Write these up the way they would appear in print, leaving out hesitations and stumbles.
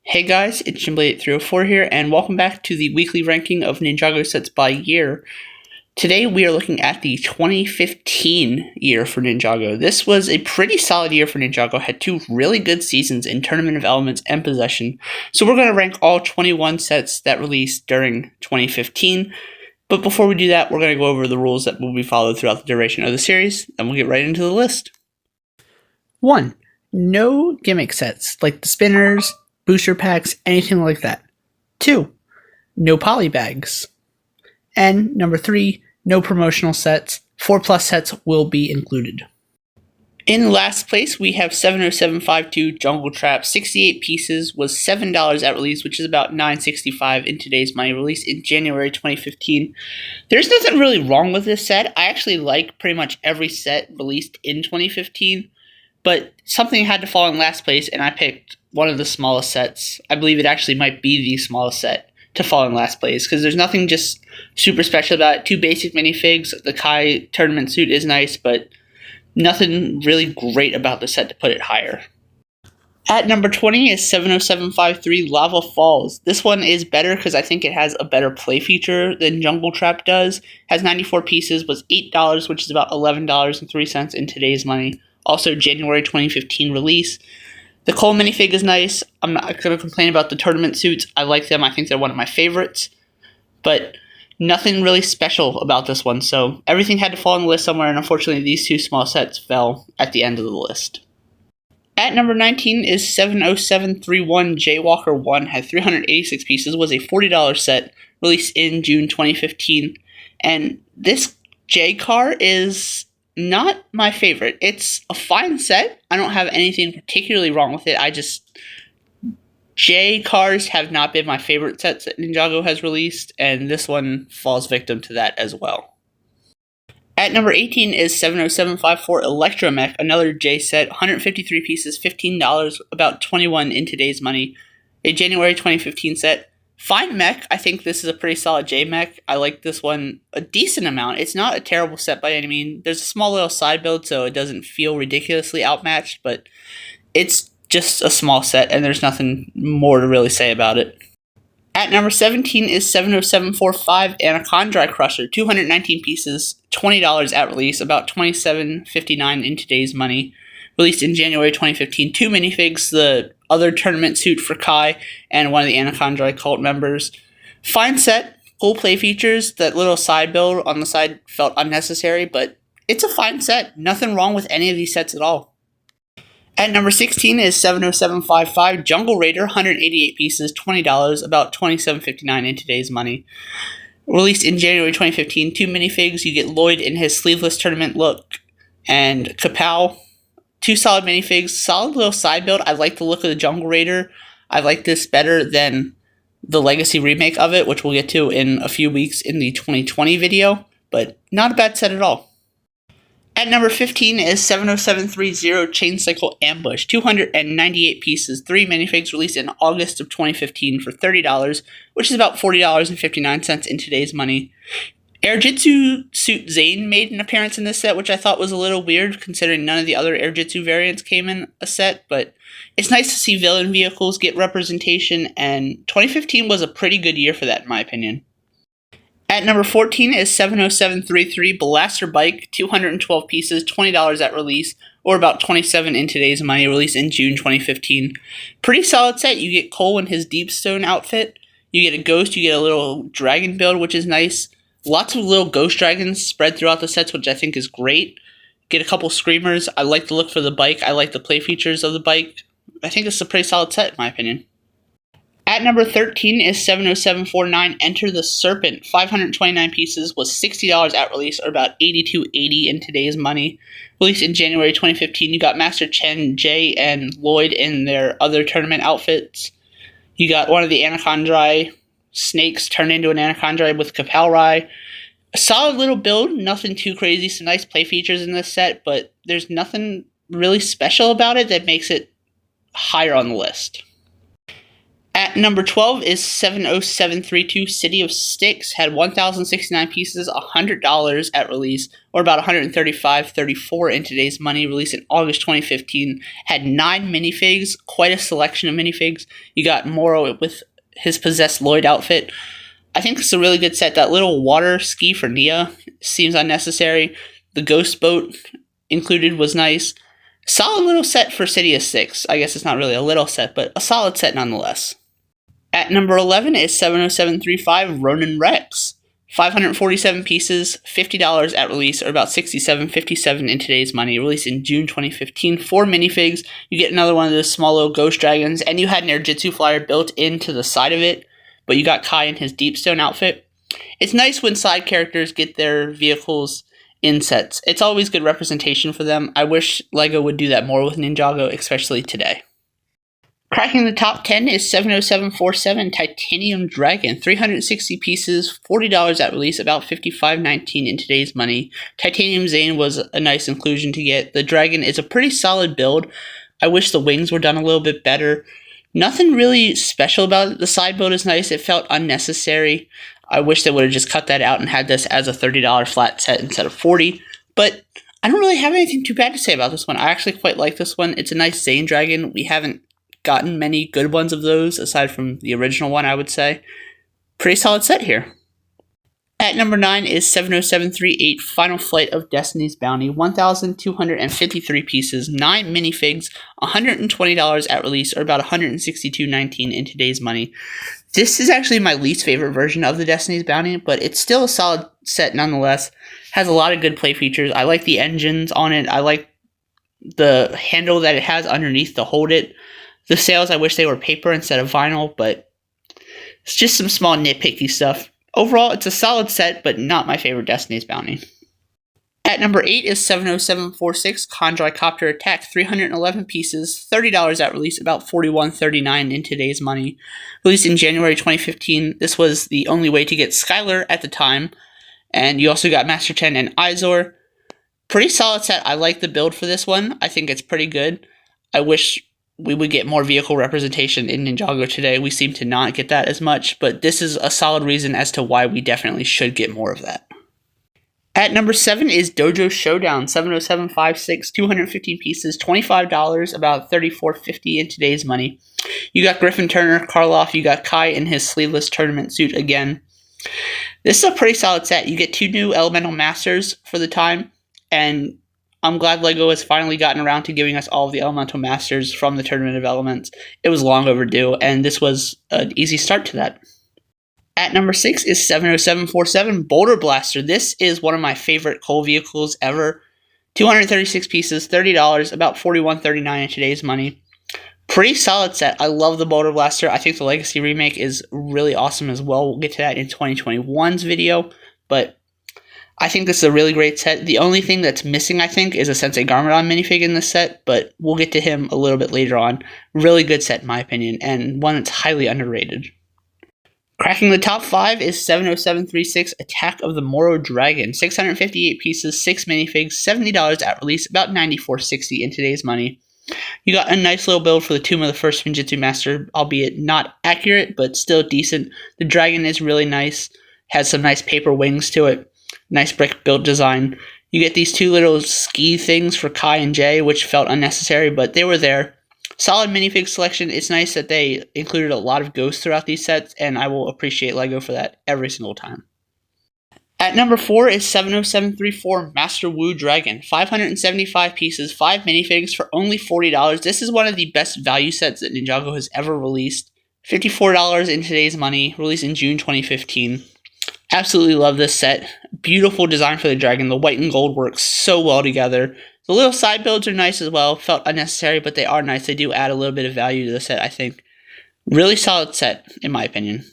Hey guys, it's Jimblade8304 here, and welcome back to the weekly ranking of Ninjago sets by year. Today we are looking at the 2015 year for Ninjago. This was a pretty solid year for Ninjago, had two really good seasons in Tournament of Elements and Possession. So we're going to rank all 21 sets that released during 2015. But before we do that, we're going to go over the rules that will be followed throughout the duration of the series, and we'll get right into the list. 1. No gimmick sets, like the spinners, booster packs, anything like that. 2. No polybags. And number 3, no promotional sets. 4+ sets will be included. In last place, we have 70752 Jungle Trap. 68 pieces, was $7 at release, which is about $9.65 in today's money, released in January 2015. There's nothing really wrong with this set. I actually like pretty much every set released in 2015, but something had to fall in last place, and I picked one of the smallest sets. I believe it actually might be the smallest set to fall in last place, because there's nothing just super special about it. 2 basic minifigs. The Kai tournament suit is nice, but nothing really great about the set to put it higher. At number 20 is 70753 Lava Falls. This one is better because I think it has a better play feature than Jungle Trap does. Has 94 pieces, was $8, which is about $11.03 in today's money. Also January 2015 release. The Cole minifig is nice. I'm not going to complain about the tournament suits. I like them. I think they're one of my favorites. But nothing really special about this one. So everything had to fall on the list somewhere, and unfortunately these 2 small sets fell at the end of the list. At number 19 is 70731 Jaywalker 1. Had 386 pieces. Was a $40 set. Released in June 2015. And this J car is not my favorite. It's a fine set. I don't have anything particularly wrong with it. J cars have not been my favorite sets that Ninjago has released, and this one falls victim to that as well. At number 18 is 70754 Electromech, another J set, 153 pieces, $15, about $21 in today's money. A January 2015 set. Fine mech. I think this is a pretty solid J mech. I like this one a decent amount. It's not a terrible set by any means. There's a small little side build, so it doesn't feel ridiculously outmatched, but it's just a small set, and there's nothing more to really say about it. At number 17 is 70745 Anaconda Crusher, 219 pieces, $20 at release, about $27.59 in today's money. Released in January 2015. 2 minifigs, the other tournament suit for Kai, and one of the Anaconda cult members. Fine set, cool play features. That little side build on the side felt unnecessary, but it's a fine set. Nothing wrong with any of these sets at all. At number 16 is 70755 Jungle Raider, 188 pieces, $20, about $27.59 in today's money. Released in January 2015. 2 minifigs. You get Lloyd in his sleeveless tournament look, and Kapow. 2 solid minifigs, solid little side build. I like the look of the Jungle Raider. I like this better than the Legacy remake of it, which we'll get to in a few weeks in the 2020 video, but not a bad set at all. At number 15 is 70730 Chain Cycle Ambush, 298 pieces, 3 minifigs released in August of 2015 for $30, which is about $40.59 in today's money. Airjitsu suit Zane made an appearance in this set, which I thought was a little weird considering none of the other Airjitsu variants came in a set, but it's nice to see villain vehicles get representation, and 2015 was a pretty good year for that in my opinion. At number 14 is 70733 Blaster Bike, 212 pieces, $20 at release, or about $27 in today's money, released in June 2015. Pretty solid set. You get Cole in his Deepstone outfit, you get a Ghost, you get a little dragon build, which is nice. Lots of little ghost dragons spread throughout the sets, which I think is great. Get a couple screamers. I like the look for the bike. I like the play features of the bike. I think it's a pretty solid set, in my opinion. At number 13 is 70749 Enter the Serpent. 529 pieces, was $60 at release, or about $82.80 in today's money. Released in January 2015. You got Master Chen, Jay, and Lloyd in their other tournament outfits. You got one of the Anaconda snakes turned into an Anaconda with Kapow. A solid little build, nothing too crazy, some nice play features in this set, but there's nothing really special about it that makes it higher on the list. At number 12 is 70732 City of Sticks. Had 1,069 pieces, $100 at release, or about 135.34 in today's money, released in August 2015. Had 9 minifigs, quite a selection of minifigs. You got Moro with his Possessed Lloyd outfit. I think it's a really good set. That little water ski for Nia seems unnecessary. The ghost boat included was nice. Solid little set for Sidious 6. I guess it's not really a little set, but a solid set nonetheless. At number 11 is 70735 Ronin Rex. 547 pieces, $50 at release, or about $67.57 in today's money. Released in June 2015. 4 minifigs. You get another one of those small little ghost dragons, and you had an Airjitsu flyer built into the side of it, but you got Kai in his Deepstone outfit. It's nice when side characters get their vehicles in sets. It's always good representation for them. I wish LEGO would do that more with Ninjago, especially today. Cracking the top 10 is 70747 Titanium Dragon. 360 pieces, $40 at release, about $55.19 in today's money. Titanium Zane was a nice inclusion to get. The Dragon is a pretty solid build. I wish the wings were done a little bit better. Nothing really special about it. The side build is nice. It felt unnecessary. I wish they would have just cut that out and had this as a $30 flat set instead of $40. But I don't really have anything too bad to say about this one. I actually quite like this one. It's a nice Zane Dragon. We haven't gotten many good ones of those, aside from the original one, I would say. Pretty solid set here. At number 9 is 70738 Final Flight of Destiny's Bounty. 1,253 pieces, 9 minifigs, $120 at release, or about $162.19 in today's money. This is actually my least favorite version of the Destiny's Bounty, but it's still a solid set nonetheless. Has a lot of good play features. I like the engines on it. I like the handle that it has underneath to hold it. The sails, I wish they were paper instead of vinyl, but it's just some small nitpicky stuff. Overall, it's a solid set, but not my favorite Destiny's Bounty. At number 8 is 70746 Kandrai Copter Attack. 311 pieces, $30 at release, about $41.39 in today's money. Released in January 2015, this was the only way to get Skylar at the time, and you also got Master Chen and Izor. Pretty solid set. I like the build for this one. I think it's pretty good. I wish we would get more vehicle representation in Ninjago today. We seem to not get that as much, but this is a solid reason as to why we definitely should get more of that. At number 7 is Dojo Showdown. 70756, 215 pieces, $25, about $34.50 in today's money. You got Griffin Turner, Karloff, you got Kai in his sleeveless tournament suit again. This is a pretty solid set. You get 2 new Elemental Masters for the time, and I'm glad LEGO has finally gotten around to giving us all of the Elemental Masters from the Tournament of Elements. It was long overdue, and this was an easy start to that. At number 6 is 70747 Boulder Blaster. This is one of my favorite coal vehicles ever. 236 pieces, $30, about $41.39 in today's money. Pretty solid set. I love the Boulder Blaster. I think the Legacy remake is really awesome as well. We'll get to that in 2021's video, but I think this is a really great set. The only thing that's missing, I think, is a Sensei Garmadon minifig in this set, but we'll get to him a little bit later on. Really good set, in my opinion, and one that's highly underrated. Cracking the top 5 is 70736 Attack of the Moro Dragon. 658 pieces, 6 minifigs, $70 at release, about $94.60 in today's money. You got a nice little build for the Tomb of the First Ninjitsu Master, albeit not accurate, but still decent. The dragon is really nice, has some nice paper wings to it. Nice brick build design. You get these 2 little ski things for Kai and Jay, which felt unnecessary, but they were there. Solid minifig selection. It's nice that they included a lot of ghosts throughout these sets, and I will appreciate LEGO for that every single time. At number 4 is 70734 Master Wu Dragon. 575 pieces, 5 minifigs for only $40. This is one of the best value sets that Ninjago has ever released. $54 in today's money, released in June 2015. Absolutely love this set. Beautiful design for the dragon. The white and gold works so well together. The little side builds are nice as well. Felt unnecessary, but they are nice. They do add a little bit of value to the set, I think. Really solid set, in my opinion.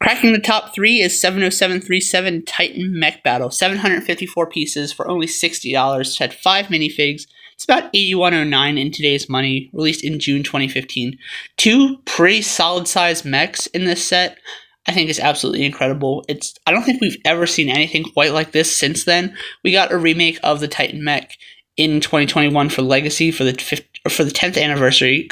Cracking the top 3 is 70737 Titan Mech Battle. 754 pieces for only $60. Had 5 minifigs. It's about $81.09 in today's money. Released in June 2015. 2 pretty solid sized mechs in this set. I think it's absolutely incredible. I don't think we've ever seen anything quite like this since then. We got a remake of the Titan Mech in 2021 for Legacy for the 10th anniversary,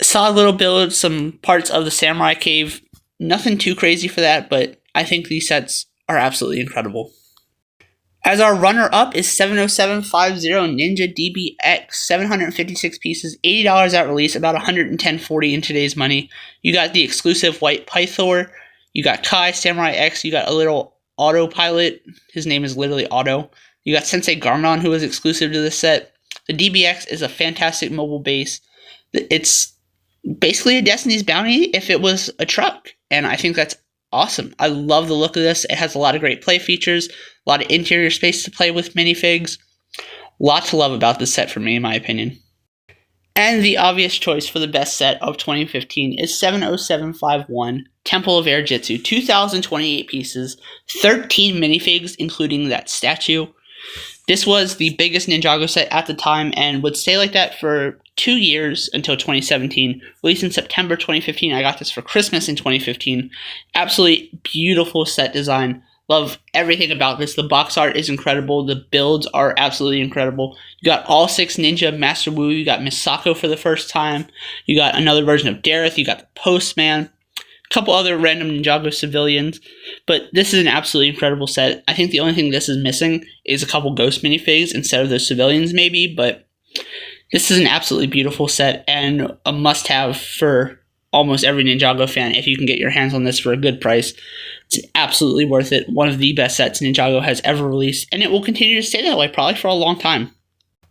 Solid little build, some parts of the Samurai Cave. Nothing too crazy for that, but I think these sets are absolutely incredible. As our runner-up is 70750 Ninja DBX, 756 pieces, $80 at release, about $110.40 in today's money. You got the exclusive white Pythor, you got Kai, Samurai X, you got a little autopilot, his name is literally Auto. You got Sensei Garnon, who is exclusive to this set. The DBX is a fantastic mobile base. It's basically a Destiny's Bounty if it was a truck, and I think that's awesome. I love the look of this. It has a lot of great play features, a lot of interior space to play with minifigs. Lot to love about this set for me, in my opinion. And the obvious choice for the best set of 2015 is 70751 Temple of Air Jitsu. 2,028 pieces, 13 minifigs, including that statue. This was the biggest Ninjago set at the time and would stay like that for 2 years until 2017. Released in September 2015. I got this for Christmas in 2015. Absolutely beautiful set design. Love everything about this. The box art is incredible. The builds are absolutely incredible. You got all 6 Ninja Master Wu. You got Misako for the first time. You got another version of Dareth. You got the Postman. Couple other random Ninjago civilians, but this is an absolutely incredible set. I think the only thing this is missing is a couple ghost minifigs instead of those civilians maybe, but this is an absolutely beautiful set and a must-have for almost every Ninjago fan if you can get your hands on this for a good price. It's absolutely worth it. One of the best sets Ninjago has ever released, and it will continue to stay that way probably for a long time.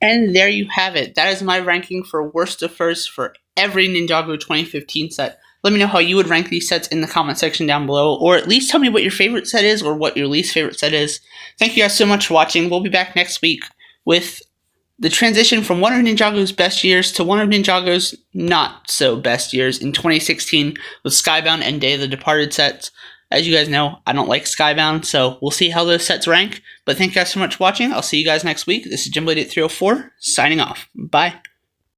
And there you have it. That is my ranking for worst to first for every Ninjago 2015 set. Let me know how you would rank these sets in the comment section down below, or at least tell me what your favorite set is or what your least favorite set is. Thank you guys so much for watching. We'll be back next week with the transition from one of Ninjago's best years to one of Ninjago's not so best years in 2016 with Skybound and Day of the Departed sets. As you guys know, I don't like Skybound, so we'll see how those sets rank. But thank you guys so much for watching. I'll see you guys next week. This is Jimblade8304, signing off. Bye.